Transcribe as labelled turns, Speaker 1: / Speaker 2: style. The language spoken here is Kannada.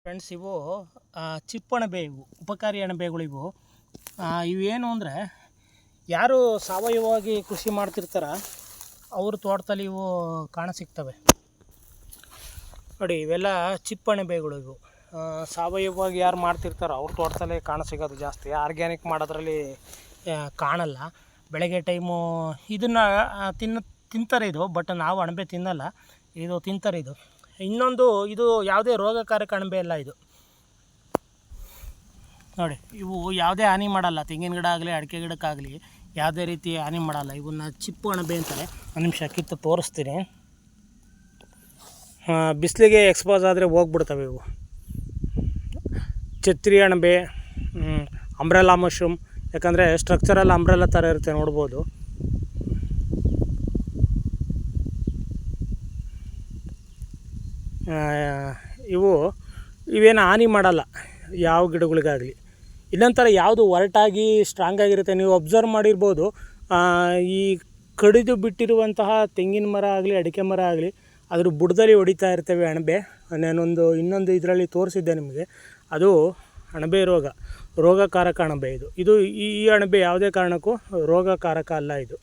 Speaker 1: ಫ್ರೆಂಡ್ಸ್, ಇವು ಚಿಪ್ಪಣಬೆ, ಇವು ಉಪಕಾರಿ ಅಣಬೆಗಳು. ಇವೇನು ಅಂದರೆ, ಯಾರು ಸಾವಯವವಾಗಿ ಕೃಷಿ ಮಾಡ್ತಿರ್ತಾರ ಅವ್ರ ತೋಟದಲ್ಲಿ ಇವು ಕಾಣಸಿಗ್ತವೆ ನೋಡಿ. ಇವೆಲ್ಲ ಚಿಪ್ಪಣಬೆಗಳು. ಇವು ಸಾವಯವವಾಗಿ ಯಾರು ಮಾಡ್ತಿರ್ತಾರೋ ಅವ್ರ ತೋಟದಲ್ಲೇ ಕಾಣಸಿಗೋದು ಜಾಸ್ತಿ. ಆರ್ಗ್ಯಾನಿಕ್ ಮಾಡೋದ್ರಲ್ಲಿ ಕಾಣಲ್ಲ. ಬೆಳಗ್ಗೆ ಟೈಮು ಇದನ್ನು ತಿಂತಾರೆ ಇದು, ಬಟ್ ನಾವು ಅಣಬೆ ತಿನ್ನಲ್ಲ. ಇದು ತಿಂತಾರೆ ಇದು. ಇನ್ನೊಂದು, ಇದು ಯಾವುದೇ ರೋಗಕಾರಕ ಅಣಬೆ ಅಲ್ಲ ಇದು ನೋಡಿ. ಇವು ಯಾವುದೇ ಹಾನಿ ಮಾಡಲ್ಲ. ತೆಂಗಿನ ಗಿಡ ಆಗಲಿ ಅಡಿಕೆ ಗಿಡಕ್ಕಾಗಲಿ ಯಾವುದೇ ರೀತಿ ಹಾನಿ ಮಾಡಲ್ಲ. ಇವನ್ನ ಚಿಪ್ಪು ಅಣಬೆ ಅಂತಾರೆ. ಒಂದು ನಿಮಿಷ ಕಿತ್ತು ತೋರಿಸ್ತೀನಿ. ಬಿಸಿಲಿಗೆ ಎಕ್ಸ್ಪೋಸ್ ಆದರೆ ಹೋಗ್ಬಿಡ್ತವೆ ಇವು. ಛತ್ರಿ ಅಣಬೆ, ಅಂಬ್ರೆಲಾ ಮಶ್ರೂಮ್, ಯಾಕಂದರೆ ಸ್ಟ್ರಕ್ಚರಲ್ ಅಂಬ್ರೆಲಾ ಥರ ಇರುತ್ತೆ, ನೋಡ್ಬೋದು. ಇವೇನು ಹಾನಿ ಮಾಡಲ್ಲ ಯಾವ ಗಿಡಗಳಿಗಾಗಲಿ. ಇನ್ನೊಂಥರ ಯಾವುದು ಒರಟಾಗಿ ಸ್ಟ್ರಾಂಗ್ ಆಗಿರುತ್ತೆ. ನೀವು ಅಬ್ಸರ್ವ್ ಮಾಡಿರ್ಬೋದು, ಈ ಕಡಿದು ಬಿಟ್ಟಿರುವಂತಹ ತೆಂಗಿನ ಮರ ಆಗಲಿ ಅಡಿಕೆ ಮರ ಆಗಲಿ ಅದ್ರ ಬುಡದಲ್ಲಿ ಹೊಡಿತಾ ಇರ್ತವೆ ಅಣಬೆ. ಇನ್ನೊಂದು ಇದರಲ್ಲಿ ತೋರಿಸಿದ್ದೆ ನಿಮಗೆ. ಅದು ಅಣಬೆ ರೋಗಕಾರಕ ಅಣಬೆ ಇದು. ಈ ಅಣಬೆ ಯಾವುದೇ ಕಾರಣಕ್ಕೂ ರೋಗಕಾರಕ ಅಲ್ಲ ಇದು.